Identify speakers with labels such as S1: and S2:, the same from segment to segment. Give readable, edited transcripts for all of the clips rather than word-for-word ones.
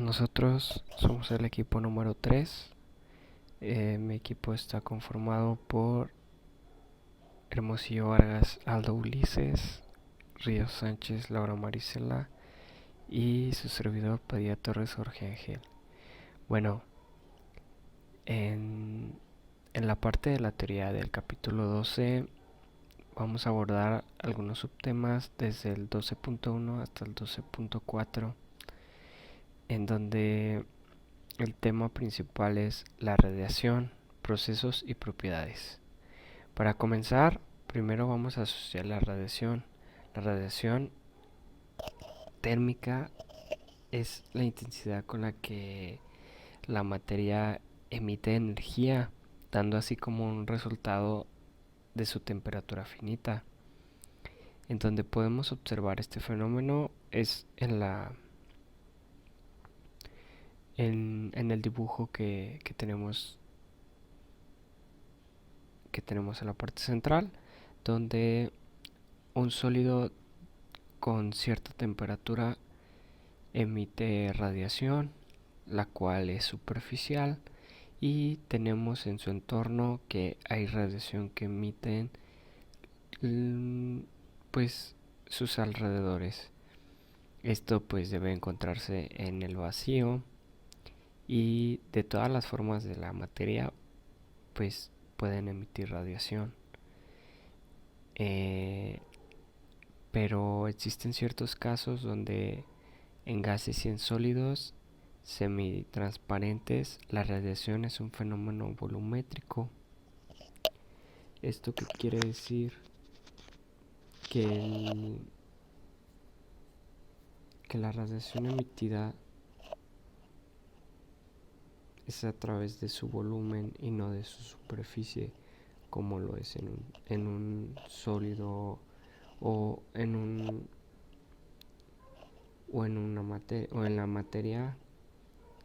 S1: Nosotros somos el equipo número 3. Mi equipo está conformado por Hermosillo Vargas, Aldo Ulises, Ríos Sánchez, Laura Marisela y su servidor Padilla Torres, Jorge Ángel. Bueno, en la parte de la teoría del capítulo 12 vamos a abordar algunos subtemas desde el 12.1 hasta el 12.4, en donde el tema principal es la radiación, procesos y propiedades. Para comenzar, primero vamos a asociar la radiación. La radiación térmica es la intensidad con la que la materia emite energía, dando así como un resultado de su temperatura finita. En donde podemos observar este fenómeno es en el dibujo que tenemos en la parte central, donde un sólido con cierta temperatura emite radiación, la cual es superficial, y tenemos en su entorno que hay radiación que emiten pues sus alrededores. Esto pues debe encontrarse en el vacío, y de todas las formas de la materia pues pueden emitir radiación. Pero existen ciertos casos donde en gases y en sólidos semitransparentes la radiación es un fenómeno volumétrico. ¿Esto qué quiere decir? Que la radiación emitida es a través de su volumen y no de su superficie, como lo es en un sólido o en la materia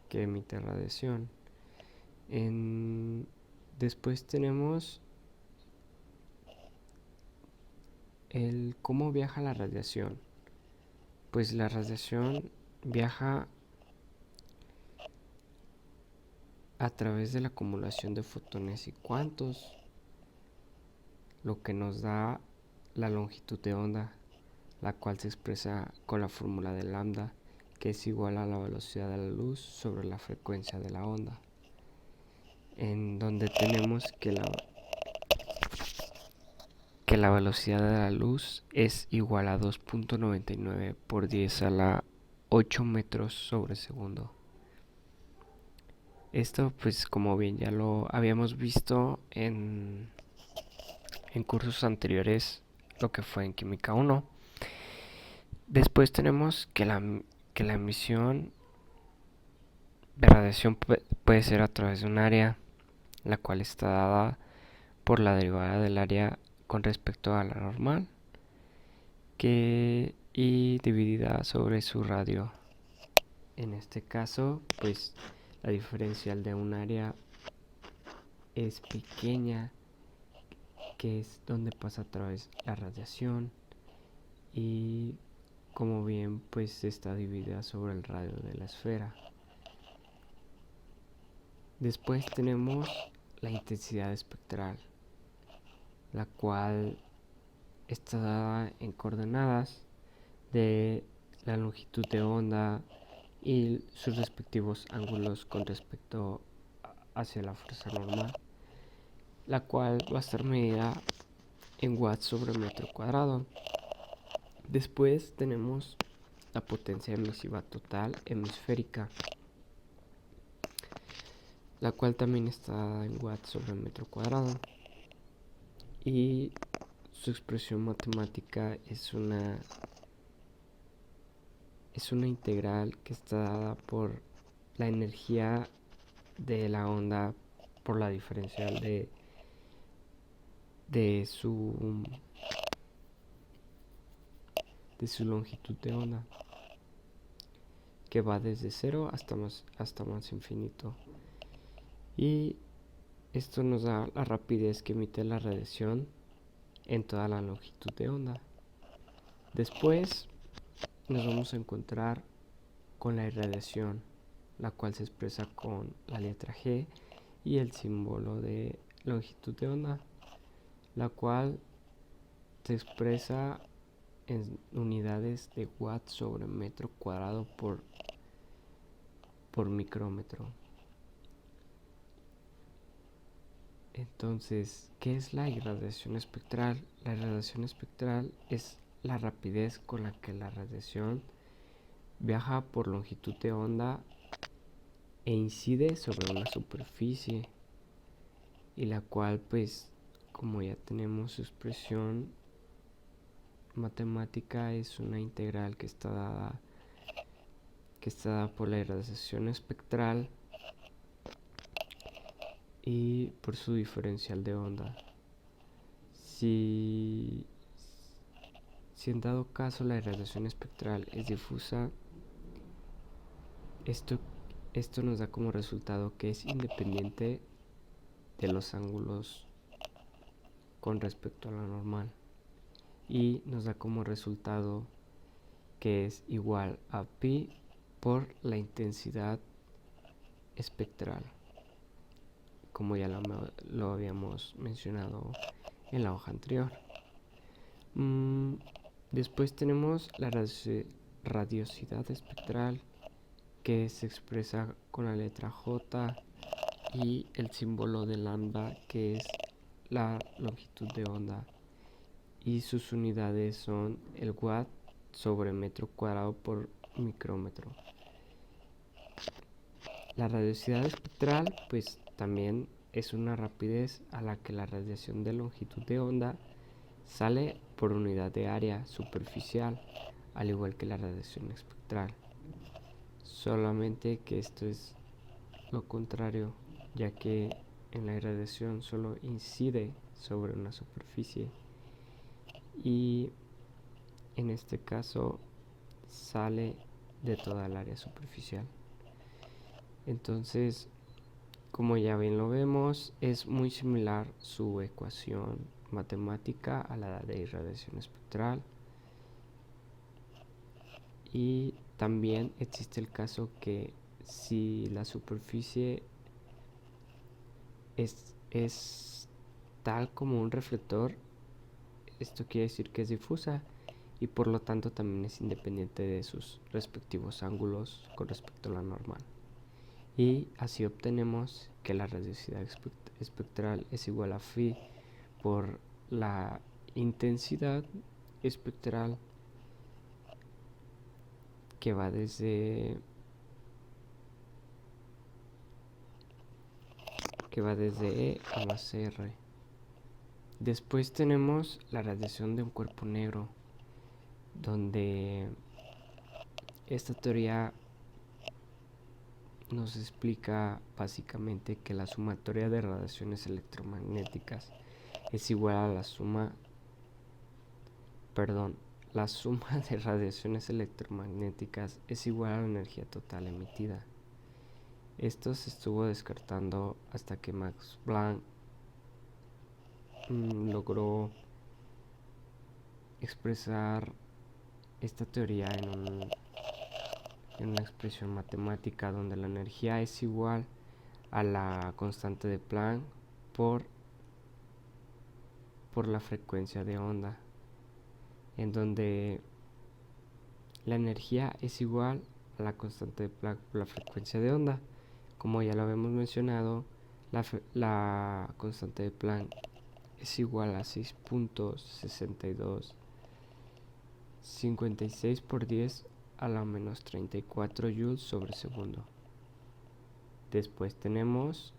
S1: que emite radiación. Después tenemos el cómo viaja la radiación. Pues la radiación viaja a través de la acumulación de fotones y cuantos, lo que nos da la longitud de onda, la cual se expresa con la fórmula de lambda, que es igual a la velocidad de la luz sobre la frecuencia de la onda, en donde tenemos que la velocidad de la luz es igual a 2.99 por 10 a la 8 metros sobre segundo. Esto pues como bien ya lo habíamos visto en cursos anteriores, lo que fue en Química 1. Después tenemos que la emisión de radiación puede ser a través de un área, la cual está dada por la derivada del área con respecto a la normal, y dividida sobre su radio. En este caso, pues la diferencial de un área es pequeña, que es donde pasa a través la radiación, y como bien pues está dividida sobre el radio de la esfera. Después tenemos la intensidad espectral, la cual está dada en coordenadas de la longitud de onda y sus respectivos ángulos con respecto hacia la fuerza normal, la cual va a estar medida en watts sobre metro cuadrado. Después tenemos la potencia emisiva total hemisférica, la cual también está en watts sobre metro cuadrado, y su expresión matemática es una integral que está dada por la energía de la onda por la diferencial de su longitud de onda, que va desde cero hasta más infinito. Y esto nos da la rapidez que emite la radiación en toda la longitud de onda. Después nos vamos a encontrar con la irradiación, la cual se expresa con la letra G, y el símbolo de longitud de onda, la cual se expresa en unidades de watts sobre metro cuadrado por micrómetro. Entonces, ¿qué es la irradiación espectral? La irradiación espectral es la rapidez con la que la radiación viaja por longitud de onda e incide sobre una superficie, y la cual, pues, como ya tenemos su expresión matemática, es una integral que está dada por la irradiación espectral y por su diferencial de onda. Si en dado caso la irradiación espectral es difusa, esto nos da como resultado que es independiente de los ángulos con respecto a la normal, y nos da como resultado que es igual a pi por la intensidad espectral, como ya lo habíamos mencionado en la hoja anterior. Después tenemos la radiosidad espectral, que se expresa con la letra J, y el símbolo de lambda, que es la longitud de onda, y sus unidades son el watt sobre metro cuadrado por micrómetro. La radiosidad espectral, pues, también es una rapidez a la que la radiación de longitud de onda sale por unidad de área superficial, al igual que la radiación espectral. Solamente que esto es lo contrario, ya que en la irradiación solo incide sobre una superficie, y en este caso sale de toda el área superficial. Entonces, como ya bien lo vemos, es muy similar su ecuación matemática a la de irradiación espectral. Y también existe el caso que si la superficie es tal como un reflector, esto quiere decir que es difusa, y por lo tanto también es independiente de sus respectivos ángulos con respecto a la normal. Y así obtenemos que la radiosidad espectral es igual a phi por la intensidad espectral, que va desde E a más R. Después tenemos la radiación de un cuerpo negro, donde esta teoría nos explica básicamente que la sumatoria de radiaciones electromagnéticas es igual a la suma de radiaciones electromagnéticas es igual a la energía total emitida. Esto se estuvo descartando hasta que Max Planck logró expresar esta teoría en una expresión matemática, donde la energía es igual a la constante de Planck por la frecuencia de onda, en donde la energía es igual a la constante de Planck por la frecuencia de onda. Como ya lo habíamos mencionado, la constante de Planck es igual a 6.6256 por 10 a la menos 34 joules sobre segundo. Después tenemos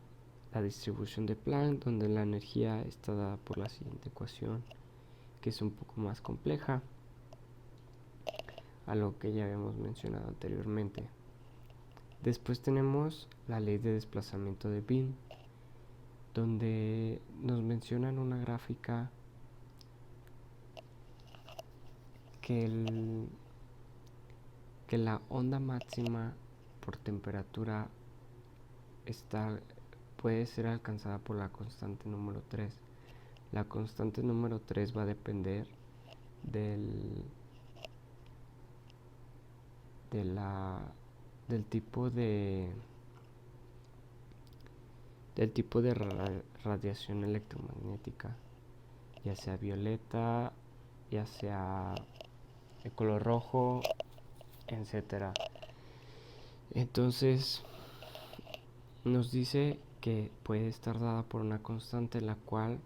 S1: la distribución de Planck, donde la energía está dada por la siguiente ecuación, que es un poco más compleja a lo que ya habíamos mencionado anteriormente. Después tenemos la ley de desplazamiento de Wien, donde nos mencionan una gráfica que la onda máxima por temperatura puede ser alcanzada por la constante número 3. La constante número 3 va a depender de la del tipo de radiación electromagnética, ya sea violeta, ya sea el color rojo, etcétera. Entonces nos dice que puede estar dada por una constante, la cual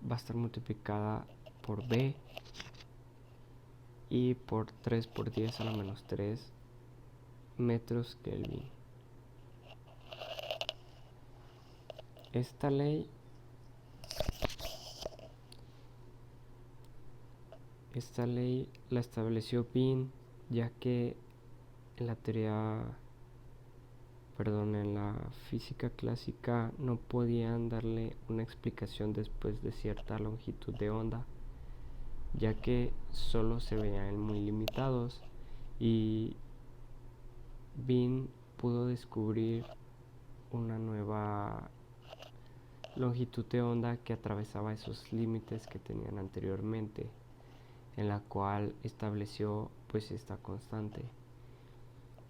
S1: va a estar multiplicada por B y por 3 por 10 a la menos 3 metros Kelvin. Esta ley la estableció Wien, ya que en la física clásica no podían darle una explicación después de cierta longitud de onda, ya que solo se veían muy limitados, y Wien pudo descubrir una nueva longitud de onda que atravesaba esos límites que tenían anteriormente, en la cual estableció pues esta constante.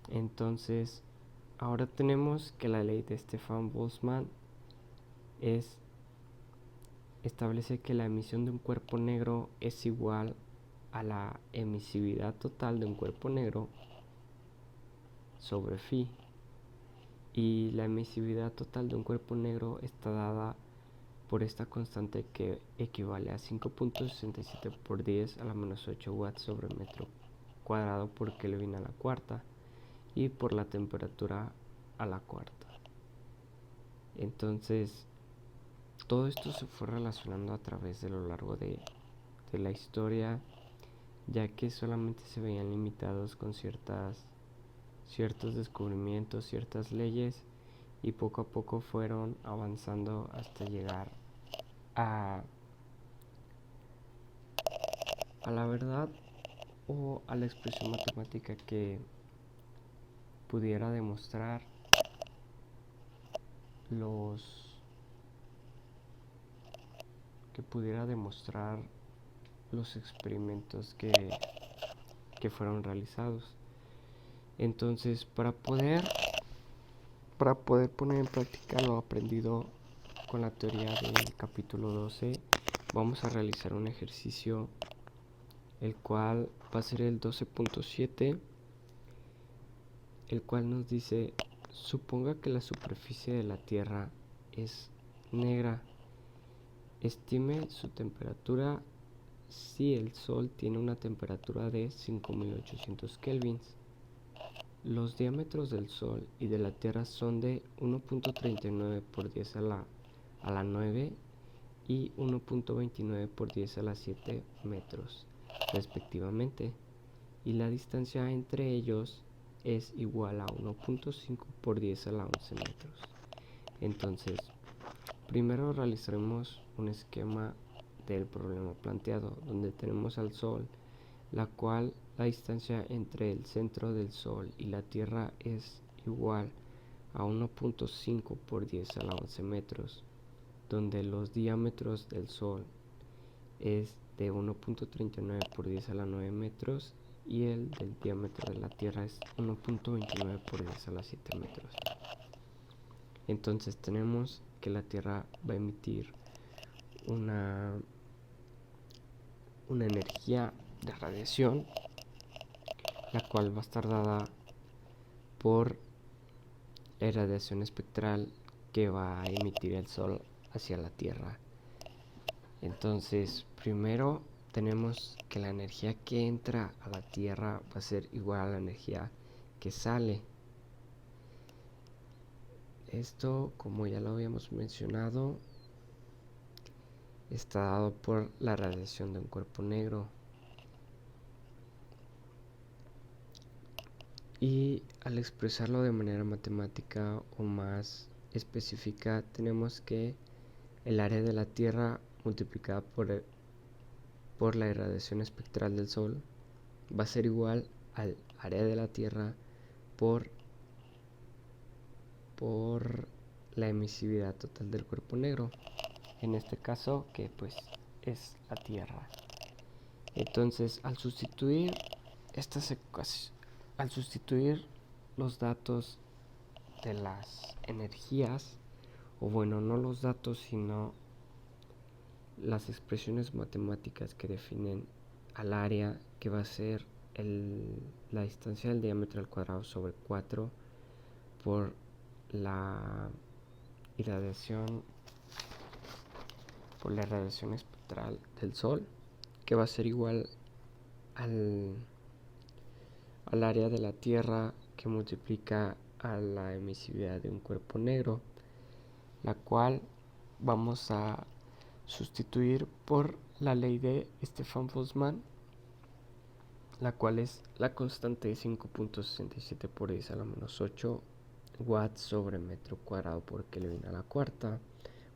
S1: Entonces ahora tenemos que la ley de Stefan Boltzmann establece que la emisión de un cuerpo negro es igual a la emisividad total de un cuerpo negro sobre phi, y la emisividad total de un cuerpo negro está dada por esta constante, que equivale a 5.67 por 10 a la menos 8 watts sobre metro cuadrado por Kelvin a la cuarta, y por la temperatura a la cuarta. Entonces todo esto se fue relacionando a través de lo largo de la historia, ya que solamente se veían limitados con ciertos descubrimientos, ciertas leyes, y poco a poco fueron avanzando hasta llegar a la verdad, o a la expresión matemática que pudiera demostrar los experimentos que fueron realizados. Entonces, para poder poner en práctica lo aprendido con la teoría del capítulo 12, vamos a realizar un ejercicio, el cual va a ser el 12.7, el cual nos dice: suponga que la superficie de la Tierra es negra. Estime su temperatura si el Sol tiene una temperatura de 5800 kelvins. Los diámetros del Sol y de la Tierra son de 1.39 por 10 a la 9 y 1.29 por 10 a la 7 metros, respectivamente, y la distancia entre ellos es igual a 1.5 por 10 a la 11 metros. Entonces, primero realizaremos un esquema del problema planteado, donde tenemos al Sol, la cual la distancia entre el centro del Sol y la Tierra es igual a 1.5 por 10 a la 11 metros, donde los diámetros del Sol es de 1.39 por 10 a la 9 metros, y el del diámetro de la Tierra es 1.29 por 10 a la 7 metros. Entonces tenemos que la Tierra va a emitir una energía de radiación, la cual va a estar dada por la irradiación espectral que va a emitir el Sol hacia la Tierra. Entonces, primero tenemos que la energía que entra a la Tierra va a ser igual a la energía que sale. Esto, como ya lo habíamos mencionado, está dado por la radiación de un cuerpo negro. Y al expresarlo de manera matemática o más específica, tenemos que el área de la Tierra multiplicada por la irradiación espectral del Sol va a ser igual al área de la Tierra por la emisividad total del cuerpo negro, en este caso, que pues es la Tierra. Entonces, al sustituir los datos de las energías, o bueno, no los datos, sino las expresiones matemáticas que definen al área, que va a ser la distancia del diámetro al cuadrado sobre 4 por la irradiación espectral del Sol, que va a ser igual al área de la Tierra, que multiplica a la emisividad de un cuerpo negro, la cual vamos a sustituir por la ley de Stefan-Boltzmann, la cual es la constante de 5.67 por 10 a la menos 8 watts sobre metro cuadrado por Kelvin a la cuarta,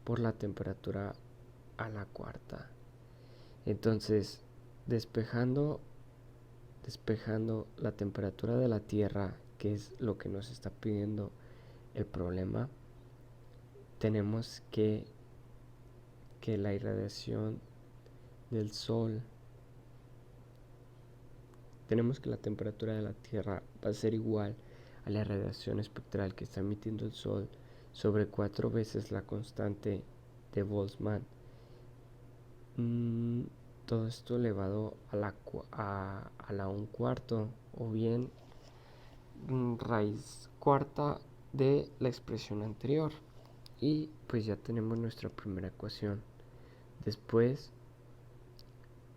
S1: por la temperatura a la cuarta. Entonces, despejando la temperatura de la Tierra, que es lo que nos está pidiendo el problema, tenemos que la irradiación del Sol, tenemos que la temperatura de la Tierra va a ser igual a la radiación espectral que está emitiendo el Sol sobre 4 veces la constante de Boltzmann. Todo esto elevado a la 1/4, o bien raíz cuarta de la expresión anterior. Y pues ya tenemos nuestra primera ecuación. Después,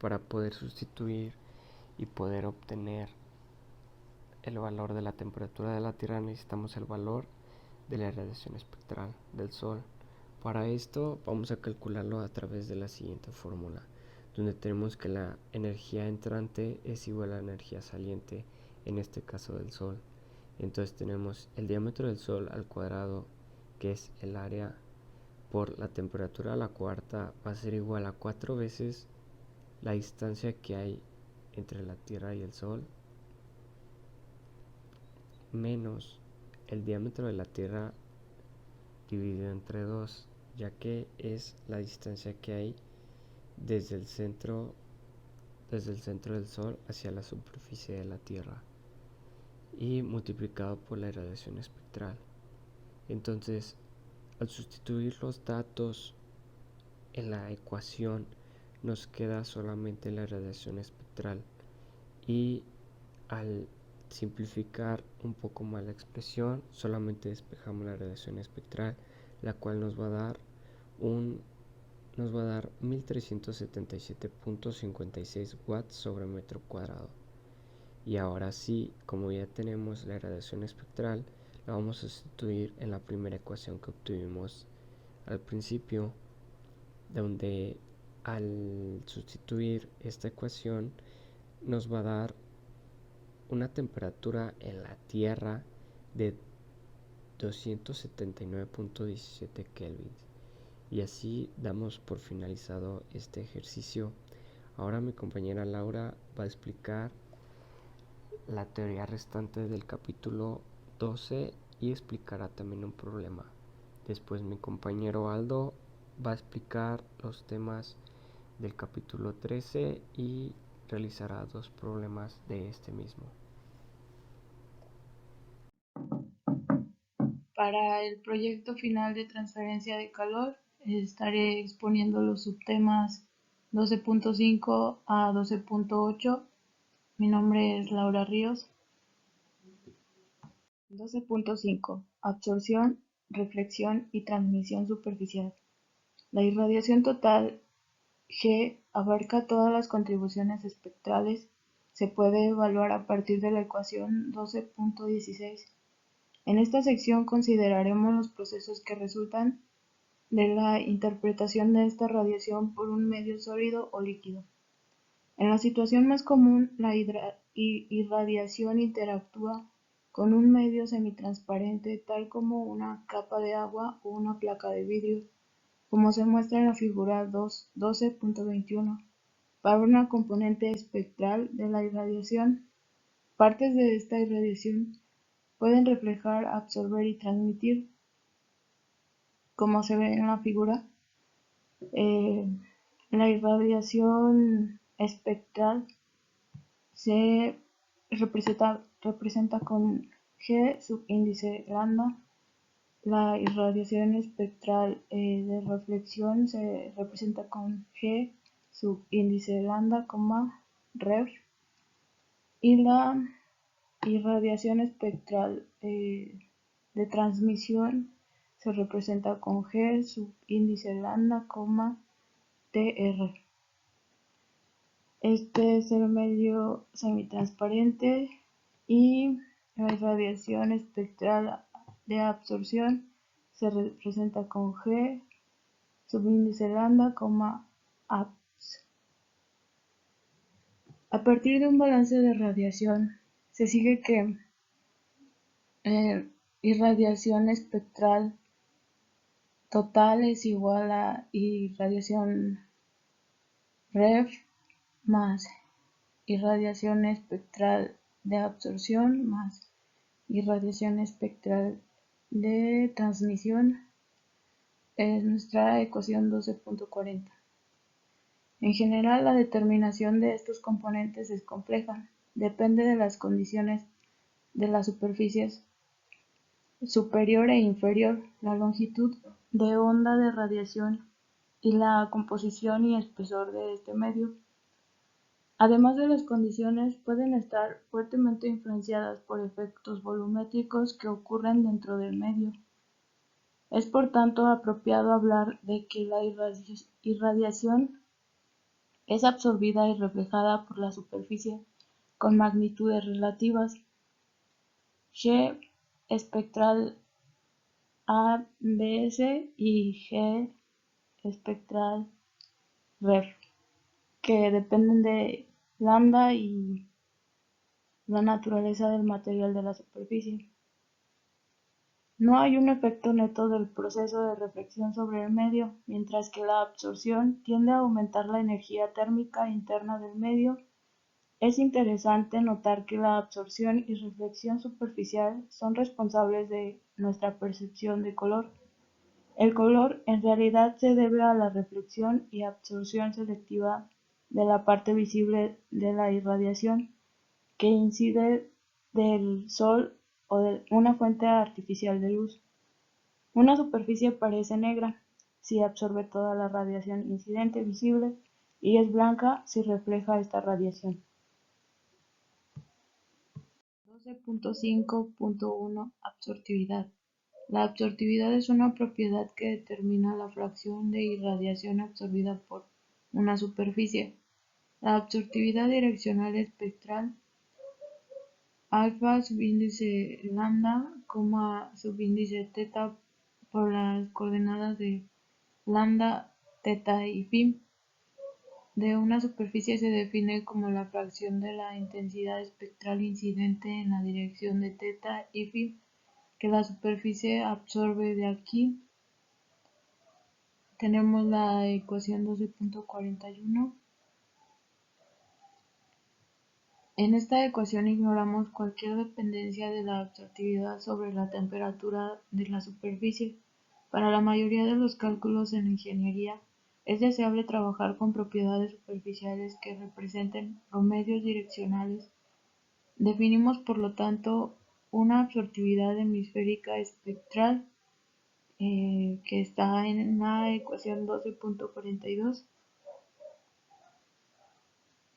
S1: para poder sustituir y poder obtener el valor de la temperatura de la Tierra, necesitamos el valor de la radiación espectral del Sol. Para esto vamos a calcularlo a través de la siguiente fórmula, donde tenemos que la energía entrante es igual a la energía saliente, en este caso del Sol. Entonces tenemos el diámetro del Sol al cuadrado, que es el área, por la temperatura a la cuarta, va a ser igual a 4 veces la distancia que hay entre la Tierra y el Sol, menos el diámetro de la Tierra dividido entre 2, ya que es la distancia que hay desde el centro del Sol hacia la superficie de la Tierra, y multiplicado por la irradiación espectral. Entonces, al sustituir los datos en la ecuación, nos queda solamente la radiación espectral, y al simplificar un poco más la expresión, solamente despejamos la radiación espectral, la cual nos va a dar 1377.56 watts sobre metro cuadrado. Y ahora sí, como ya tenemos la radiación espectral, la vamos a sustituir en la primera ecuación que obtuvimos al principio, donde al sustituir esta ecuación nos va a dar una temperatura en la Tierra de 279.17 Kelvin. Y así damos por finalizado este ejercicio. Ahora mi compañera Laura va a explicar la teoría restante del capítulo 12 y explicará también un problema. Después mi compañero Aldo va a explicar los temas del capítulo 13 y realizará 2 problemas de este mismo.
S2: Para el proyecto final de transferencia de calor, estaré exponiendo los subtemas 12.5 a 12.8. Mi nombre es Laura Ríos. 12.5. Absorción, reflexión y transmisión superficial. La irradiación total G abarca todas las contribuciones espectrales. Se puede evaluar a partir de la ecuación 12.16. En esta sección consideraremos los procesos que resultan de la interpretación de esta radiación por un medio sólido o líquido. En la situación más común, la irradiación interactúa con un medio semitransparente tal como una capa de agua o una placa de vidrio, como se muestra en la figura 12.21. Para una componente espectral de la irradiación, partes de esta irradiación pueden reflejar, absorber y transmitir, como se ve en la figura. La irradiación espectral se representa con G subíndice lambda. La irradiación espectral de reflexión se representa con G subíndice lambda, ref, y la irradiación espectral de transmisión se representa con G subíndice lambda, Tr. Este es el medio semitransparente y la irradiación espectral de absorción se representa con G subíndice lambda, abs. A partir de un balance de radiación, se sigue que irradiación espectral total es igual a irradiación ref más irradiación espectral de absorción más irradiación espectral de transmisión. Es nuestra ecuación 12.40. En general, la determinación de estos componentes es compleja. Depende de las condiciones de las superficies superior e inferior, la longitud de onda de radiación y la composición y espesor de este medio. Además de las condiciones, pueden estar fuertemente influenciadas por efectos volumétricos que ocurren dentro del medio. Es por tanto apropiado hablar de que la irradiación es absorbida y reflejada por la superficie con magnitudes relativas. G espectral ABS y G espectral ref, que dependen de lambda y la naturaleza del material de la superficie. No hay un efecto neto del proceso de reflexión sobre el medio, mientras que la absorción tiende a aumentar la energía térmica interna del medio. Es interesante notar que la absorción y reflexión superficial son responsables de nuestra percepción de color. El color en realidad se debe a la reflexión y absorción selectiva de la parte visible de la irradiación que incide del sol o de una fuente artificial de luz. Una superficie parece negra si absorbe toda la radiación incidente visible y es blanca si refleja esta radiación. 12.5.1 Absortividad. La absortividad es una propiedad que determina la fracción de irradiación absorbida por una superficie. La absortividad direccional espectral alfa subíndice lambda, subíndice teta por las coordenadas de lambda, teta y phi de una superficie se define como la fracción de la intensidad espectral incidente en la dirección de teta y phi que la superficie absorbe. De aquí tenemos la ecuación 12.41. En esta ecuación ignoramos cualquier dependencia de la absortividad sobre la temperatura de la superficie. Para la mayoría de los cálculos en ingeniería, es deseable trabajar con propiedades superficiales que representen promedios direccionales. Definimos, por lo tanto, una absortividad hemisférica espectral que está en la ecuación 12.42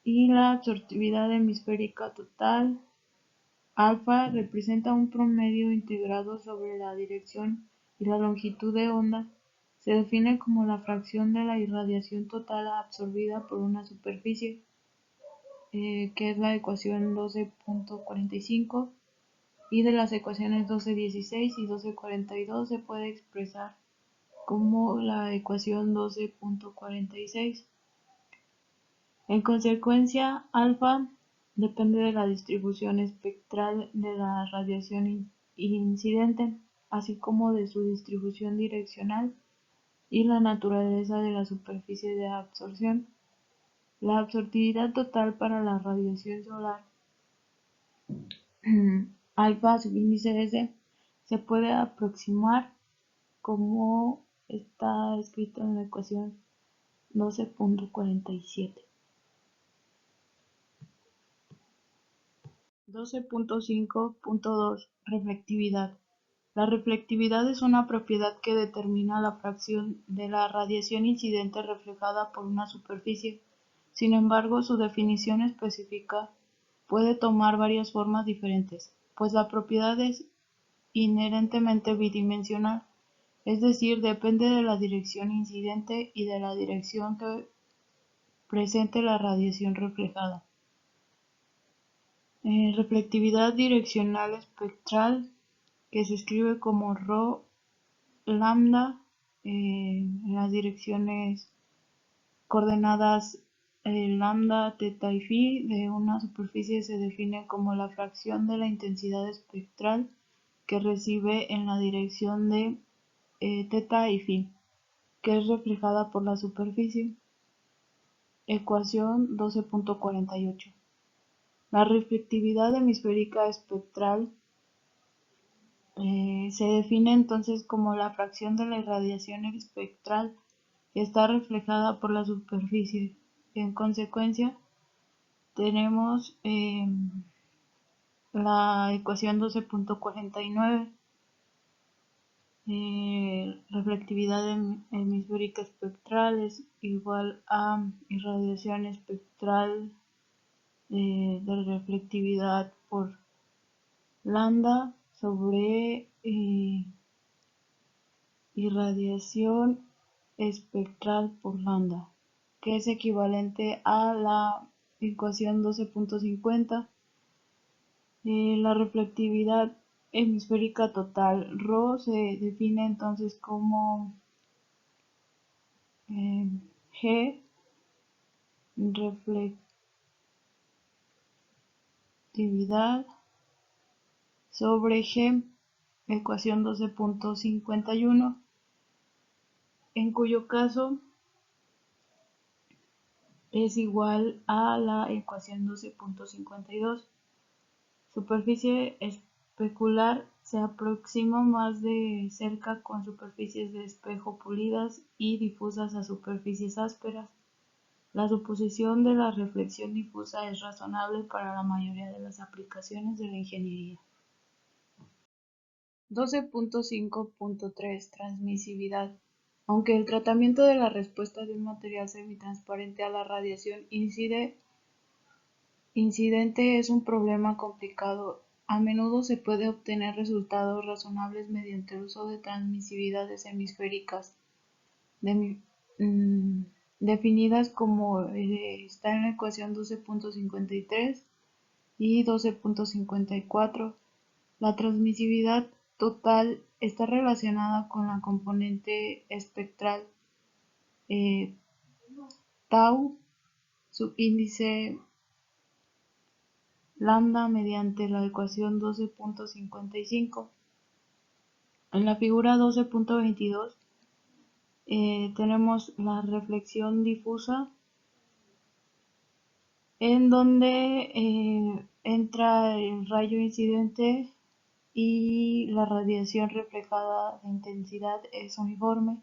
S2: y la absortividad hemisférica total alfa representa un promedio integrado sobre la dirección y la longitud de onda. Se define como la fracción de la irradiación total absorbida por una superficie, que es la ecuación 12.45, y de las ecuaciones 12.16 y 12.42 se puede expresar como la ecuación 12.46. En consecuencia, alfa depende de la distribución espectral de la radiación incidente, así como de su distribución direccional y la naturaleza de la superficie de absorción. La absortividad total para la radiación solar alfa subíndice S se puede aproximar como está escrito en la ecuación 12.47. 12.5.2 Reflectividad. La reflectividad es una propiedad que determina la fracción de la radiación incidente reflejada por una superficie. Sin embargo, su definición específica puede tomar varias formas diferentes, pues la propiedad es inherentemente bidimensional, es decir, depende de la dirección incidente y de la dirección que presente la radiación reflejada. Reflectividad direccional espectral, que se escribe como ρ lambda en las direcciones coordenadas lambda, teta y phi de una superficie, se define como la fracción de la intensidad espectral que recibe en la dirección de teta y phi, que es reflejada por la superficie. Ecuación 12.48. La reflectividad hemisférica espectral se define entonces como la fracción de la irradiación espectral que está reflejada por la superficie. En consecuencia, tenemos la ecuación 12.49. Reflectividad hemisférica espectral es igual a irradiación espectral de reflectividad por lambda sobre irradiación espectral por lambda, que es equivalente a la ecuación 12.50. La reflectividad hemisférica total, ρ, se define entonces como G reflectividad sobre G, ecuación 12.51, en cuyo caso es igual a la ecuación 12.52. Superficie especular se aproxima más de cerca con superficies de espejo pulidas y difusas a superficies ásperas. La suposición de la reflexión difusa es razonable para la mayoría de las aplicaciones de la ingeniería. 12.5.3 Transmisividad. Aunque el tratamiento de la respuesta de un material semitransparente a la radiación incidente es un problema complicado, a menudo se puede obtener resultados razonables mediante el uso de transmisividades hemisféricas, definidas como está en la ecuación 12.53 y 12.54. La transmisividad total está relacionada con la componente espectral tau, subíndice lambda, mediante la ecuación 12.55. En la figura 12.22 tenemos la reflexión difusa, en donde entra el rayo incidente y la radiación reflejada de intensidad es uniforme,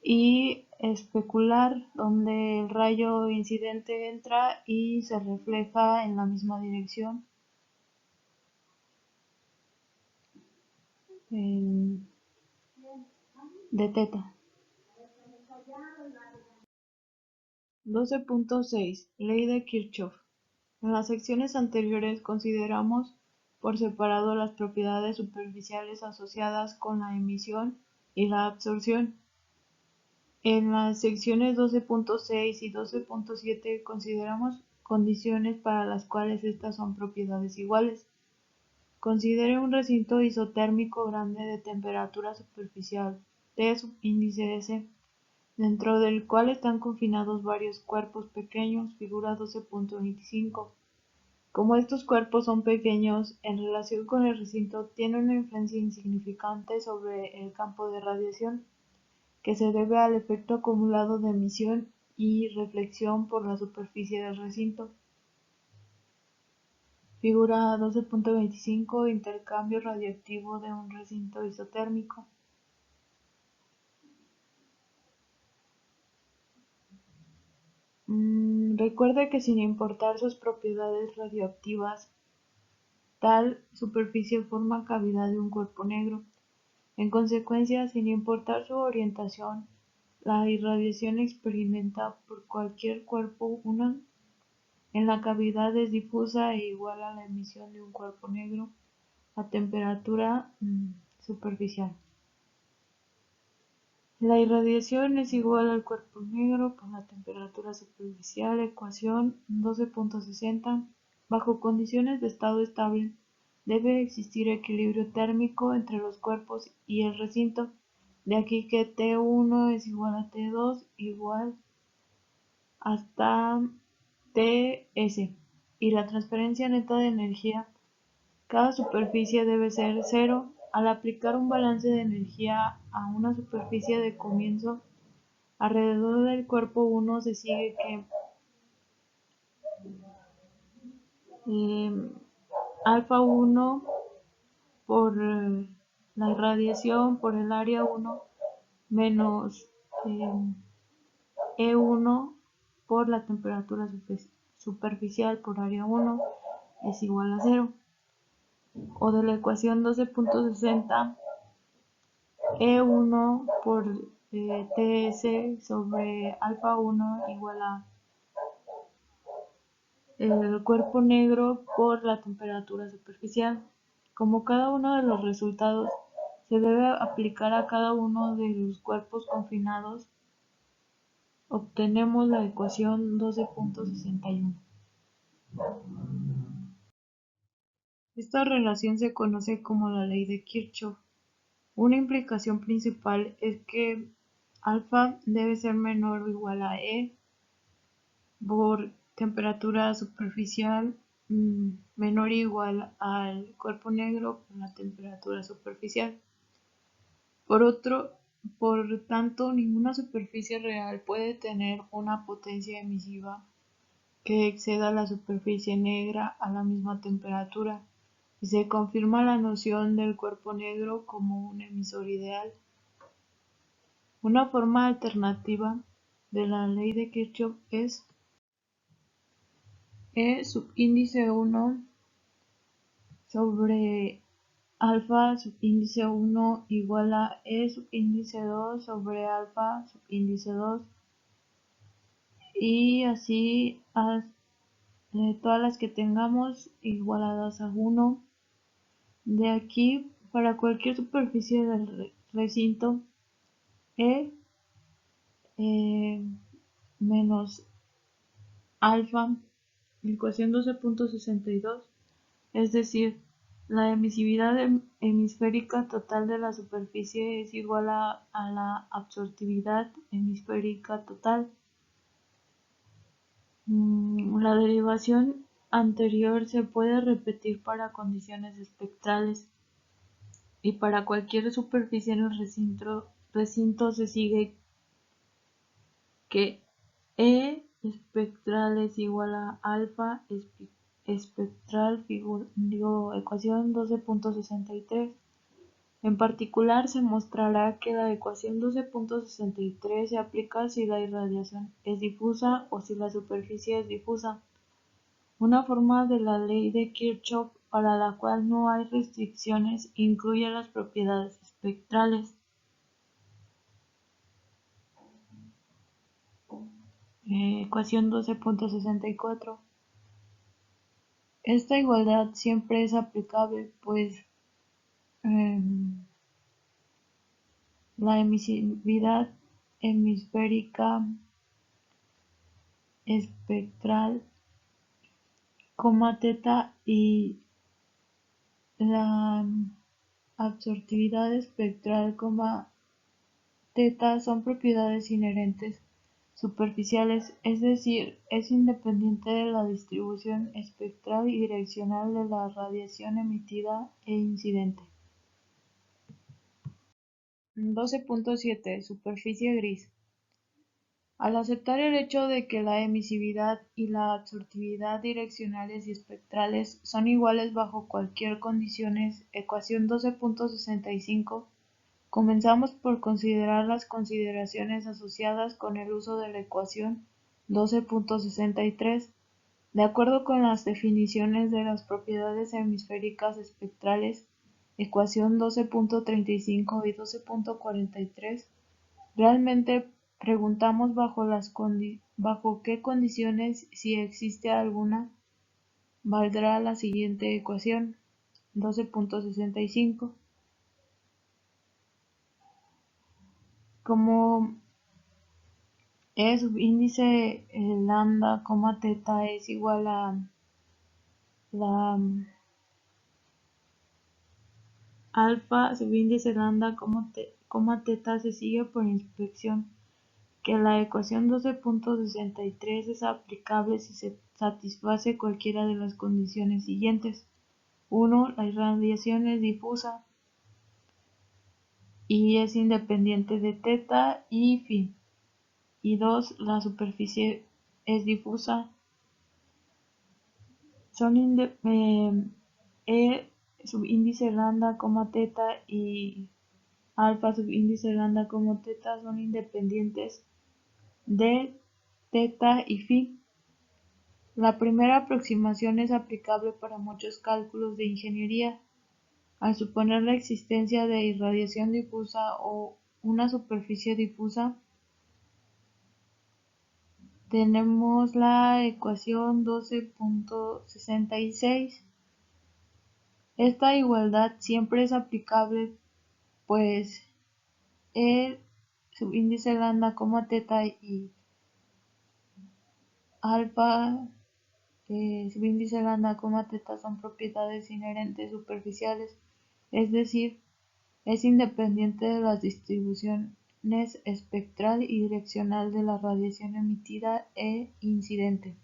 S2: y especular, donde el rayo incidente entra y se refleja en la misma dirección. De teta. 12.6 Ley de Kirchhoff. En las secciones anteriores consideramos por separado las propiedades superficiales asociadas con la emisión y la absorción. En las secciones 12.6 y 12.7 consideramos condiciones para las cuales estas son propiedades iguales. Considere un recinto isotérmico grande de temperatura superficial T subíndice S, dentro del cual están confinados varios cuerpos pequeños, figura 12.25. Como estos cuerpos son pequeños, en relación con el recinto tienen una influencia insignificante sobre el campo de radiación, que se debe al efecto acumulado de emisión y reflexión por la superficie del recinto. Figura 12.25 Intercambio radioactivo de un recinto isotérmico. Recuerde que sin importar sus propiedades radioactivas, tal superficie forma cavidad de un cuerpo negro. En consecuencia, sin importar su orientación, la irradiación experimentada por cualquier cuerpo en la cavidad es difusa e igual a la emisión de un cuerpo negro a temperatura superficial. La irradiación es igual al cuerpo negro por la temperatura superficial. Ecuación 12.60. Bajo condiciones de estado estable, debe existir equilibrio térmico entre los cuerpos y el recinto. De aquí que T1 es igual a T2 igual hasta Ts. Y la transferencia neta de energía cada superficie debe ser cero. Al aplicar un balance de energía a una superficie de comienzo, alrededor del cuerpo 1 se sigue que alfa 1 por la irradiación por el área 1 menos E1 por la temperatura superficial por área 1 es igual a 0. O de la ecuación 12.60 E1 por Ts sobre alfa 1 igual a el cuerpo negro por la temperatura superficial. Como cada uno de los resultados se debe aplicar a cada uno de los cuerpos confinados, obtenemos la ecuación 12.61. Esta relación se conoce como la ley de Kirchhoff. Una implicación principal es que alfa debe ser menor o igual a E por temperatura superficial menor o igual al cuerpo negro por la temperatura superficial. Por tanto, ninguna superficie real puede tener una potencia emisiva que exceda la superficie negra a la misma temperatura, y se confirma la noción del cuerpo negro como un emisor ideal. Una forma alternativa de la ley de Kirchhoff es E subíndice 1 sobre alfa subíndice 1 igual a E subíndice 2 sobre alfa subíndice 2 y así todas las que tengamos igualadas a 1. De aquí, para cualquier superficie del recinto, E menos alfa, ecuación 12.62, es decir, la emisividad hemisférica total de la superficie es igual a la absortividad hemisférica total. La derivación anterior se puede repetir para condiciones espectrales y para cualquier superficie en el recinto se sigue que E espectral es igual a alfa espectral, ecuación 12.63. En particular, se mostrará que la ecuación 12.63 se aplica si la irradiación es difusa o si la superficie es difusa. Una forma de la ley de Kirchhoff para la cual no hay restricciones incluye las propiedades espectrales. Ecuación 12.64. Esta igualdad siempre es aplicable, pues la emisividad hemisférica espectral, θ y la absortividad espectral, θ son propiedades inherentes superficiales, es decir, es independiente de la distribución espectral y direccional de la radiación emitida e incidente. 12.7 Superficie gris. Al aceptar el hecho de que la emisividad y la absortividad direccionales y espectrales son iguales bajo cualquier condiciones, ecuación 12.65, comenzamos por considerar las consideraciones asociadas con el uso de la ecuación 12.63. De acuerdo con las definiciones de las propiedades hemisféricas espectrales, ecuación 12.35 y 12.43, realmente preguntamos bajo qué condiciones, si existe alguna, valdrá la siguiente ecuación 12.65. Como E subíndice lambda, teta es igual a la alfa subíndice lambda, teta, se sigue por inspección que la ecuación 12.63 es aplicable si se satisface cualquiera de las condiciones siguientes. 1. La irradiación es difusa y es independiente de teta y phi. Y 2. La superficie es difusa. Son E subíndice lambda, teta y alfa subíndice lambda, teta son independientes de teta y phi. La primera aproximación es aplicable para muchos cálculos de ingeniería. Al suponer la existencia de irradiación difusa o una superficie difusa, tenemos la ecuación 12.66. Esta igualdad siempre es aplicable, pues E subíndice lambda, teta y alfa subíndice lambda, teta son propiedades inherentes superficiales, es decir, es independiente de las distribuciones espectral y direccional de la radiación emitida e incidente.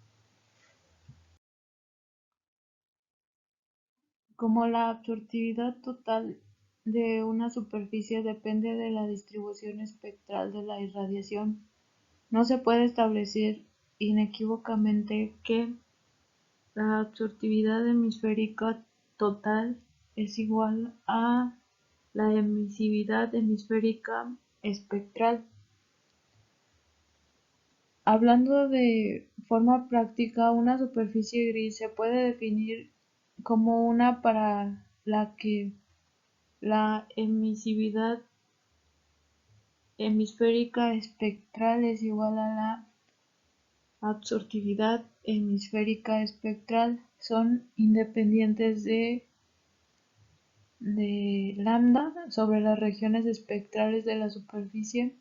S2: Como la absortividad total de una superficie depende de la distribución espectral de la irradiación, no se puede establecer inequívocamente que la absortividad hemisférica total es igual a la emisividad hemisférica espectral. Hablando de forma práctica, una superficie gris se puede definir como una para la que la emisividad hemisférica espectral es igual a la absortividad hemisférica espectral. Son independientes de lambda sobre las regiones espectrales de la superficie.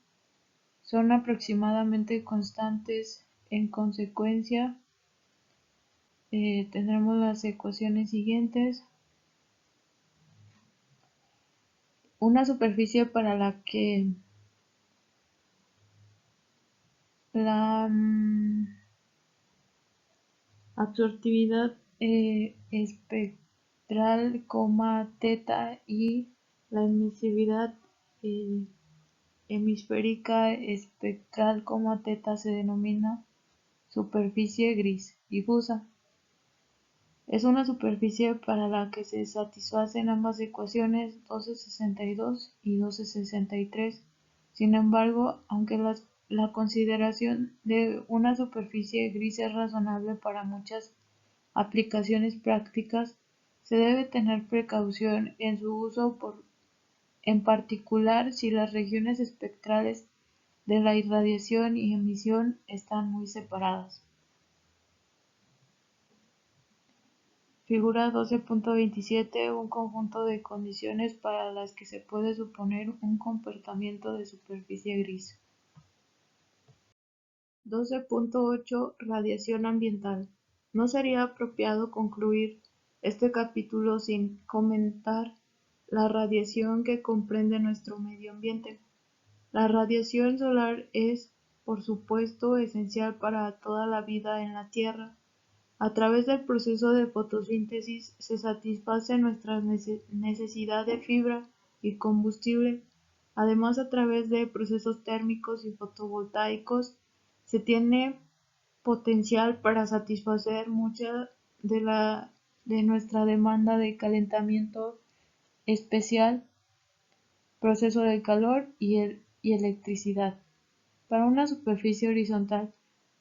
S2: Son aproximadamente constantes. En consecuencia, tendremos las ecuaciones siguientes. Una superficie para la que la absortividad espectral, teta y la emisividad hemisférica espectral, teta se denomina superficie gris difusa. Es una superficie para la que se satisfacen ambas ecuaciones 12.62 y 12.63. Sin embargo, aunque la consideración de una superficie gris es razonable para muchas aplicaciones prácticas, se debe tener precaución en su uso, en particular si las regiones espectrales de la irradiación y emisión están muy separadas. Figura 12.27. Un conjunto de condiciones para las que se puede suponer un comportamiento de superficie gris. 12.8. Radiación ambiental. No sería apropiado concluir este capítulo sin comentar la radiación que comprende nuestro medio ambiente. La radiación solar es, por supuesto, esencial para toda la vida en la Tierra. A través del proceso de fotosíntesis se satisface nuestra necesidad de fibra y combustible. Además, a través de procesos térmicos y fotovoltaicos se tiene potencial para satisfacer mucha de nuestra demanda de calentamiento especial, proceso de calor y electricidad. Para una superficie horizontal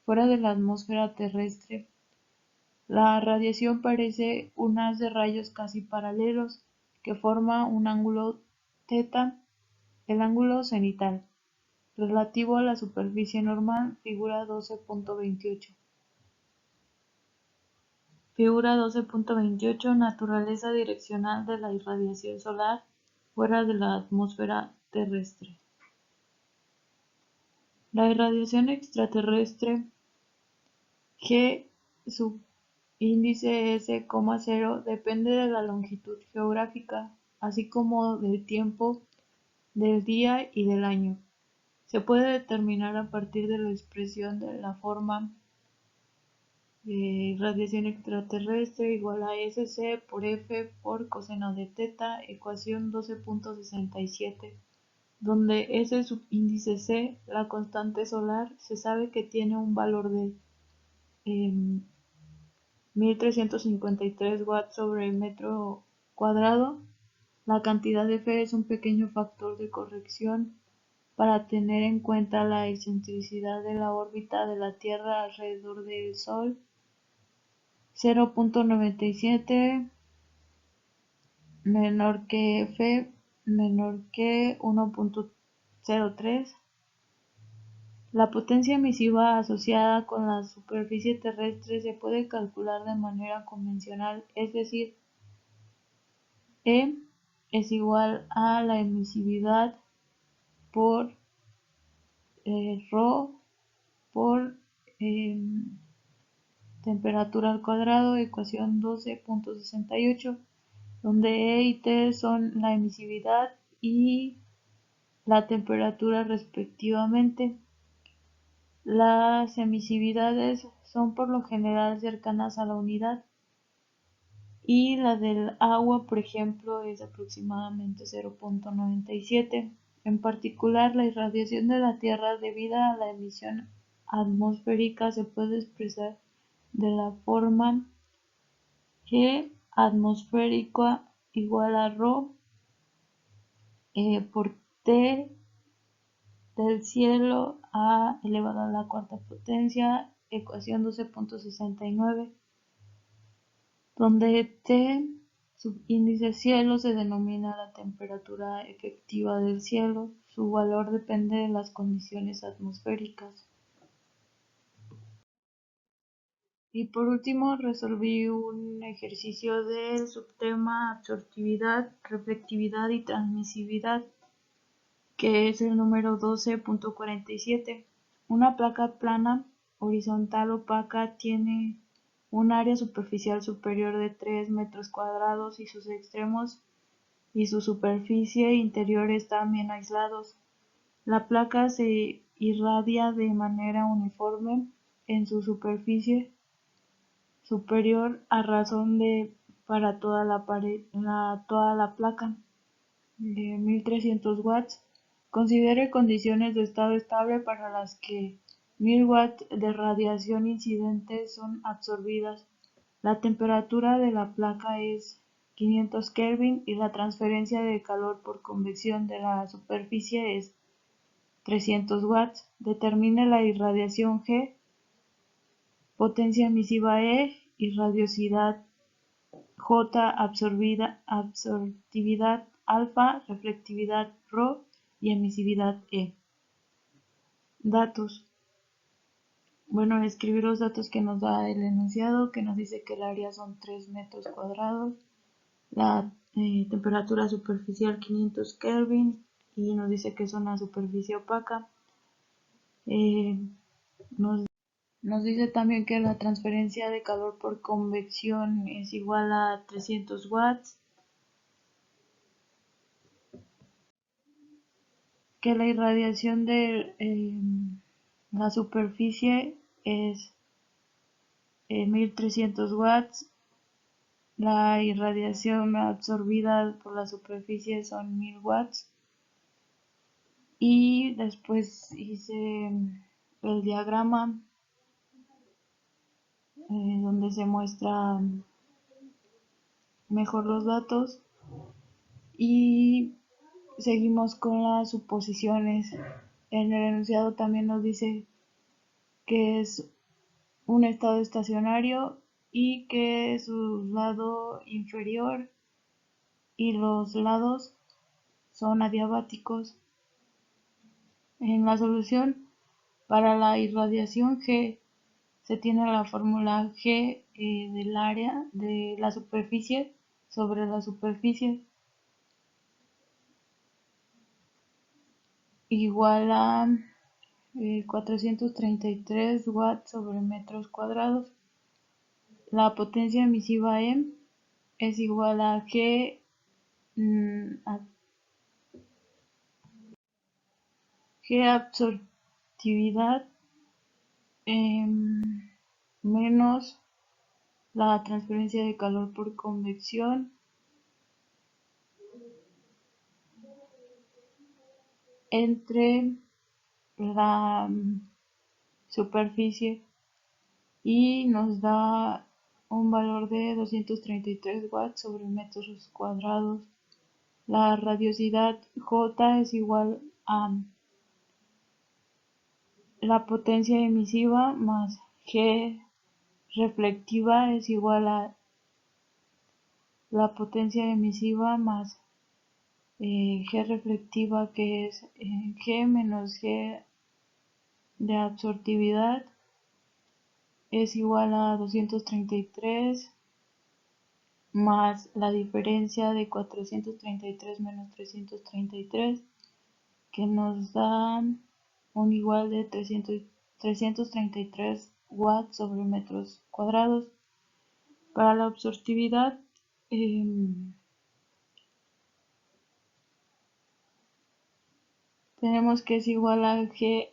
S2: fuera de la atmósfera terrestre, La radiación parece un haz de rayos casi paralelos que forma un ángulo θ, el ángulo cenital, relativo a la superficie normal, figura 12.28. Figura 12.28. Naturaleza direccional de la irradiación solar fuera de la atmósfera terrestre. La irradiación extraterrestre G subíndice S,0 depende de la longitud geográfica, así como del tiempo del día y del año. Se puede determinar a partir de la expresión de la forma de radiación extraterrestre igual a Sc por F por coseno de θ, ecuación 12.67, donde S subíndice C, la constante solar, se sabe que tiene un valor de 1353 watts sobre metro cuadrado. La cantidad de F es un pequeño factor de corrección para tener en cuenta la excentricidad de la órbita de la Tierra alrededor del Sol, 0.97 menor que F menor que 1.03. La potencia emisiva asociada con la superficie terrestre se puede calcular de manera convencional, es decir, E es igual a la emisividad por ρ por temperatura al cuadrado, ecuación 12.68, donde E y T son la emisividad y la temperatura respectivamente. Las emisividades son por lo general cercanas a la unidad y la del agua, por ejemplo, es aproximadamente 0.97. En particular, la irradiación de la Tierra debida a la emisión atmosférica se puede expresar de la forma G atmosférica igual a ρ por T del cielo a elevado a la cuarta potencia, ecuación 12.69, donde T subíndice cielo se denomina la temperatura efectiva del cielo. Su valor depende de las condiciones atmosféricas. Y por último resolví un ejercicio del subtema absortividad, reflectividad y transmisividad, que es el número 12.47. Una placa plana horizontal opaca tiene un área superficial superior de 3 metros cuadrados y sus extremos y su superficie interior están bien aislados. La placa se irradia de manera uniforme en su superficie superior a razón de para toda la placa de 1300 watts. Considere condiciones de estado estable para las que 1000 watts de radiación incidente son absorbidas. La temperatura de la placa es 500 Kelvin y la transferencia de calor por convección de la superficie es 300 watts. Determine la irradiación G, potencia emisiva E y radiosidad J, absortividad alfa, reflectividad ρ y emisividad E. Datos. Bueno, escribir los datos que nos da el enunciado, que nos dice que el área son 3 metros cuadrados, la temperatura superficial 500 Kelvin y nos dice que es una superficie opaca. Nos dice también que la transferencia de calor por convección es igual a 300 watts, que la irradiación de la superficie es 1300 watts, la irradiación absorbida por la superficie son 1000 watts y después hice el diagrama donde se muestra mejor los datos y seguimos con las suposiciones. En el enunciado también nos dice que es un estado estacionario y que su lado inferior y los lados son adiabáticos. En la solución para la irradiación G se tiene la fórmula G del área de la superficie sobre la superficie igual a 433 watts sobre metros cuadrados. La potencia emisiva E es igual a G absortividad menos la transferencia de calor por convección entre la superficie y nos da un valor de 233 watts sobre metros cuadrados. La radiosidad J es igual a la potencia emisiva más G reflectiva es igual a la potencia emisiva más G reflectiva, que es G menos G de absortividad es igual a 233 más la diferencia de 433 menos 333, que nos da un igual de 333 watts sobre metros cuadrados. Para la absortividad tenemos que es igual a G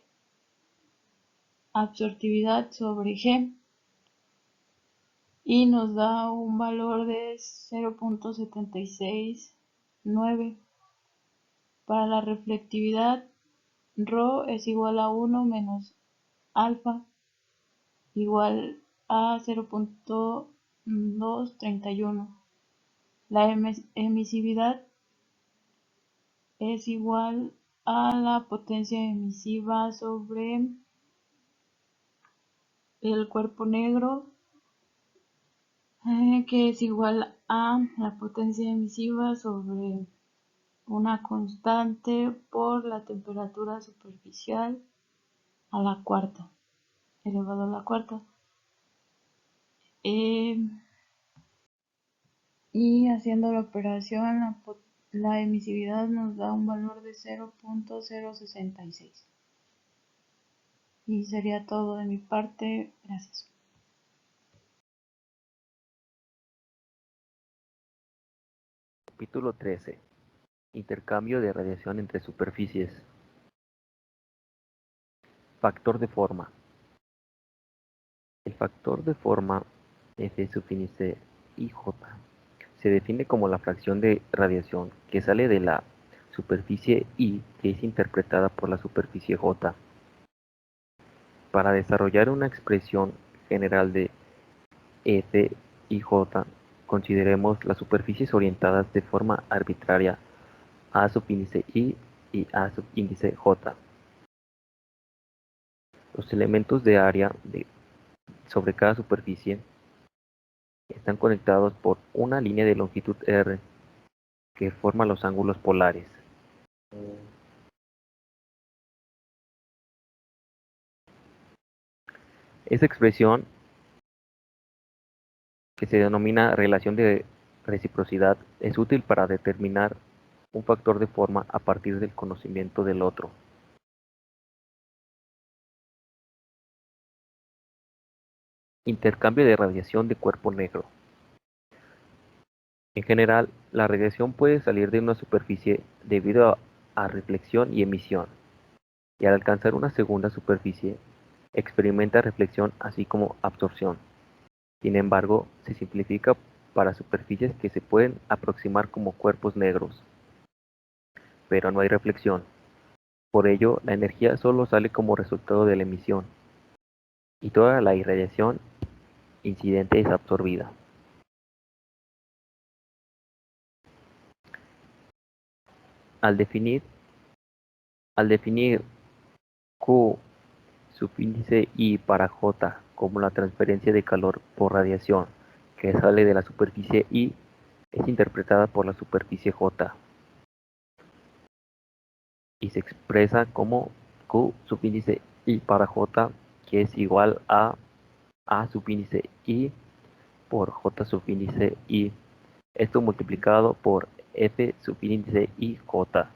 S2: absortividad sobre G y nos da un valor de 0.769. Para la reflectividad, ρ es igual a 1 menos alfa igual a 0.231. La emisividad es igual a la potencia emisiva sobre el cuerpo negro, que es igual a la potencia emisiva sobre una constante por la temperatura superficial a la cuarta, elevado a la cuarta. Y haciendo la operación, la emisividad nos da un valor de 0.066. Y sería todo de mi parte. Gracias.
S3: Capítulo 13. Intercambio de radiación entre superficies. Factor de forma. El factor de forma F subíndice IJ se define como la fracción de radiación que sale de la superficie I que es interpretada por la superficie J. Para desarrollar una expresión general de F y J, consideremos las superficies orientadas de forma arbitraria A subíndice I y A subíndice J. Los elementos de área sobre cada superficie están conectados por una línea de longitud R que forma los ángulos polares. Esta expresión, que se denomina relación de reciprocidad, es útil para determinar un factor de forma a partir del conocimiento del otro. Intercambio de radiación de cuerpo negro. En general, la radiación puede salir de una superficie debido a reflexión y emisión, y al alcanzar una segunda superficie, experimenta reflexión así como absorción. Sin embargo, se simplifica para superficies que se pueden aproximar como cuerpos negros, pero no hay reflexión. Por ello, la energía solo sale como resultado de la emisión, y toda la irradiación incidente es absorbida. Al definir Q subíndice I para J como la transferencia de calor por radiación que sale de la superficie I es interpretada por la superficie J y se expresa como Q subíndice I para J, que es igual a subíndice I por J subíndice I. Esto multiplicado por F subíndice I J.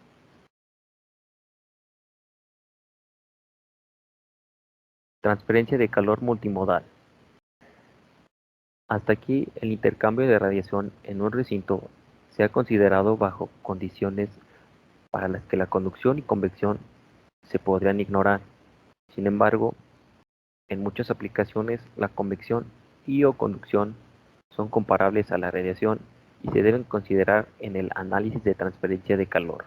S3: Transferencia de calor multimodal. Hasta aquí el intercambio de radiación en un recinto se ha considerado bajo condiciones para las que la conducción y convección se podrían ignorar. Sin embargo, en muchas aplicaciones la convección y o conducción son comparables a la radiación y se deben considerar en el análisis de transferencia de calor.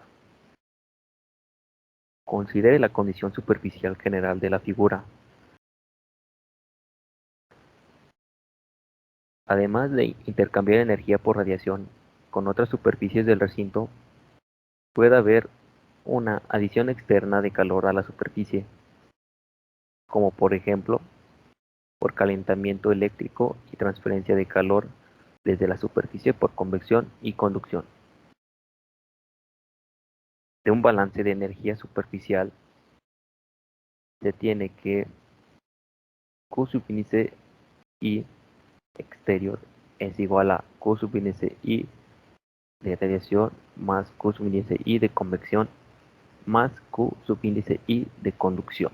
S3: Considere la condición superficial general de la figura. Además de intercambiar energía por radiación con otras superficies del recinto, puede haber una adición externa de calor a la superficie, como por ejemplo por calentamiento eléctrico y transferencia de calor desde la superficie por convección y conducción. De un balance de energía superficial se tiene que Q subíndice I exterior es igual a Q subíndice I de radiación más Q subíndice I de convección más Q subíndice I de conducción.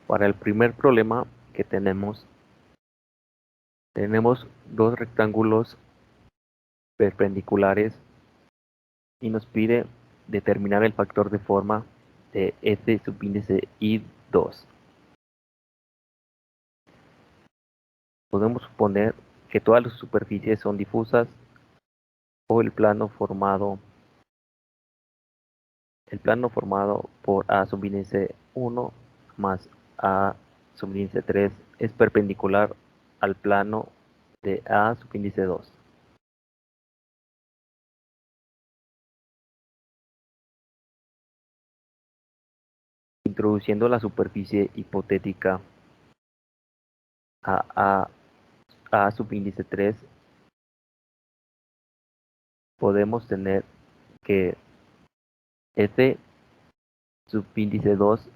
S3: Para el primer problema que tenemos dos rectángulos perpendiculares y nos pide determinar el factor de forma de F subíndice I2. Podemos suponer que todas las superficies son difusas o el plano formado por A subíndice 1 más A subíndice 3 es perpendicular al plano de A subíndice 2. Introduciendo la superficie hipotética a subíndice 3, podemos tener que F subíndice 2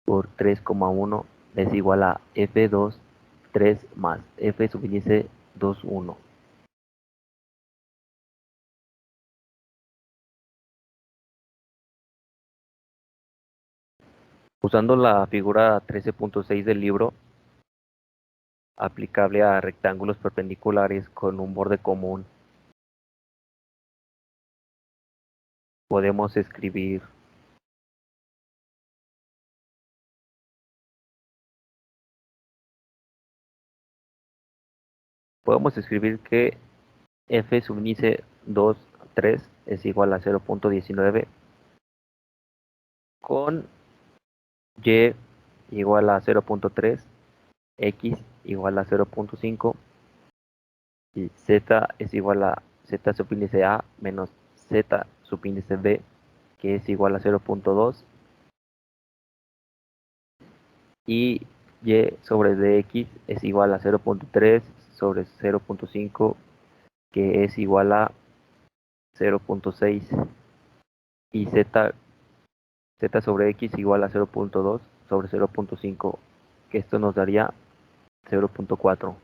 S3: por 3,1 es igual a F2 3 más F subíndice 2 1. Usando la figura 13.6 del libro, aplicable a rectángulos perpendiculares con un borde común, podemos escribir que F subíndice 2 3 es igual a 0.19 con Y igual a 0.3, X igual a 0.5 y Z es igual a Z subíndice A menos Z subíndice B, que es igual a 0.2, y Y sobre DX es igual a 0.3 sobre 0.5, que es igual a 0.6, y Z sobre X igual a 0.2 sobre 0.5, que esto nos daría 0.4.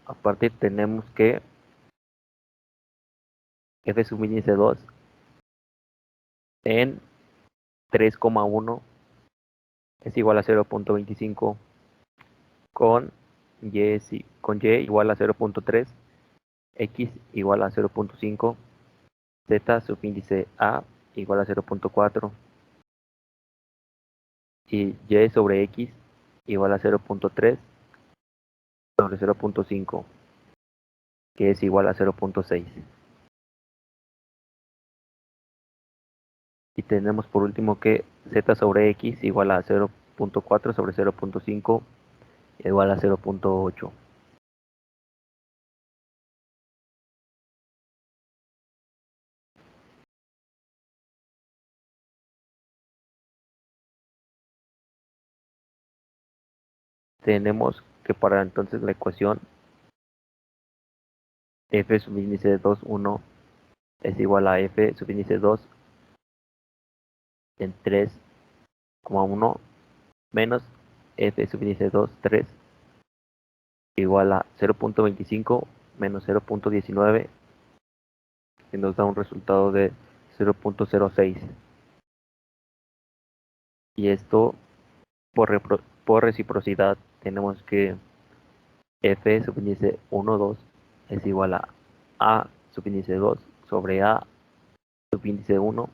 S3: Aparte tenemos que F subíndice 2 en 3,1 es igual a 0.25 con Y igual a 0.3, X igual a 0.5, Z subíndice A igual a 0.4 y Y sobre X igual a 0.3 sobre 0.5, que es igual a 0.6. Y tenemos por último que Z sobre X igual a 0.4 sobre 0.5 igual a 0.8. tenemos que para entonces la ecuación f subíndice de 2, 1 es igual a f subíndice 2 en 3,1 menos f subíndice 2, 3 igual a 0.25 menos 0.19 que nos da un resultado de 0.06. Y esto por reciprocidad tenemos que f subíndice 1, 2 es igual a subíndice 2 sobre a subíndice 1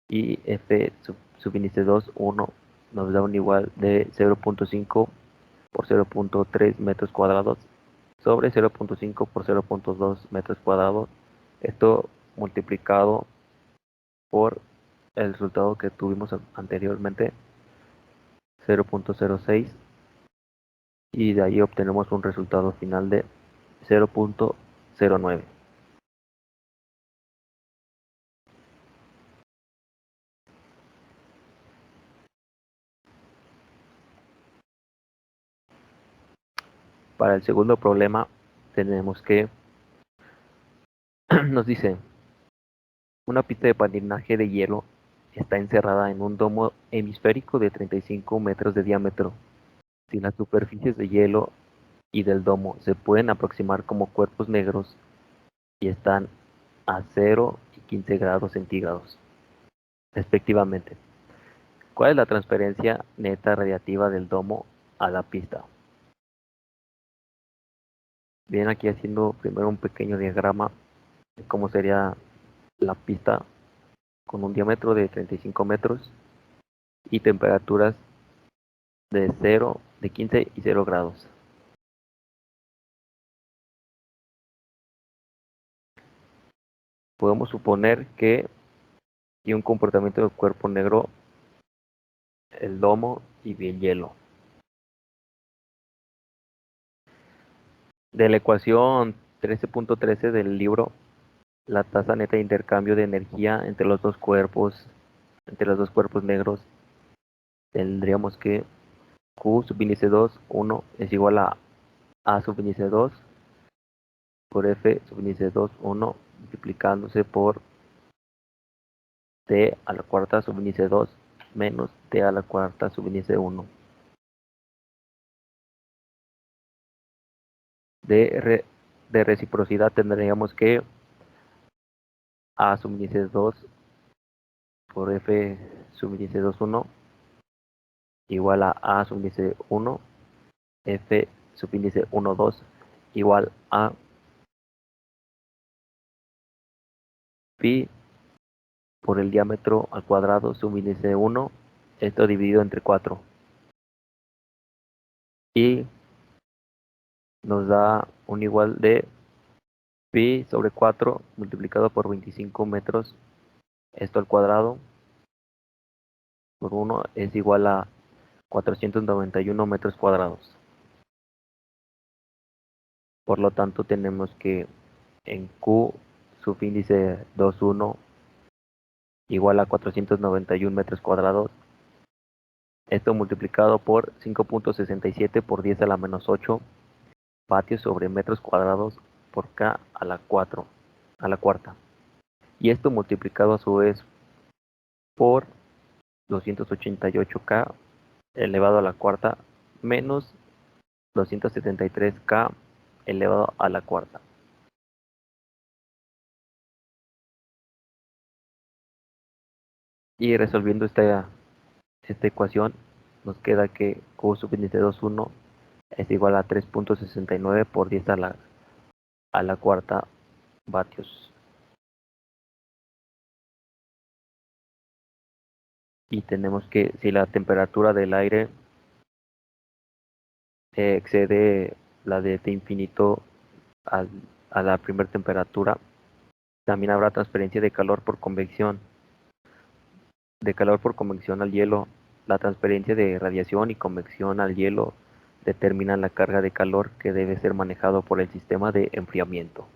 S3: y f subíndice 2, 1 nos da un igual de 0.5 por 0.3 metros cuadrados sobre 0.5 por 0.2 metros cuadrados. Esto multiplicado por el resultado que tuvimos anteriormente, 0.06, y de ahí obtenemos un resultado final de 0.09. Para el segundo problema tenemos que nos dice una pista de patinaje de hielo está encerrada en un domo hemisférico de 35 metros de diámetro. Si las superficies de hielo y del domo se pueden aproximar como cuerpos negros y están a 0 y 15 grados centígrados, respectivamente. ¿Cuál es la transferencia neta radiativa del domo a la pista? Bien, aquí haciendo primero un pequeño diagrama de cómo sería la pista con un diámetro de 35 metros y temperaturas de 0, de 15 y 0 grados. Podemos suponer que tiene un comportamiento del cuerpo negro, el domo y el hielo. De la ecuación 13.13 del libro, la tasa neta de intercambio de energía entre los dos cuerpos negros, tendríamos que Q subíndice 2, 1 es igual a subíndice 2 por F subíndice 2, 1 multiplicándose por T a la cuarta subíndice 2 menos T a la cuarta subíndice 1. De reciprocidad tendríamos que A subíndice 2 por F subíndice 2, 1 igual a subíndice 1 F subíndice 1, 2 igual a pi por el diámetro al cuadrado subíndice 1, esto dividido entre 4. Y nos da un igual de pi sobre 4 multiplicado por 25 metros, esto al cuadrado, por 1 es igual a 491 metros cuadrados. Por lo tanto, tenemos que en Q subíndice 2,1 igual a 491 metros cuadrados. Esto multiplicado por 5.67 por 10 a la menos 8 vatios sobre metros cuadrados por K a la 4, a la cuarta. Y esto multiplicado a su vez por 288K elevado a la cuarta menos 273K elevado a la cuarta. Y resolviendo esta ecuación, nos queda que Q subíndice 2,1 es igual a 3.69 por 10 a la cuarta vatios. Y tenemos que si la temperatura del aire excede la de T infinito a la primera temperatura, también habrá transferencia de calor por convección. De calor por convección al hielo, la transferencia de radiación y convección al hielo determinan la carga de calor que debe ser manejado por el sistema de enfriamiento.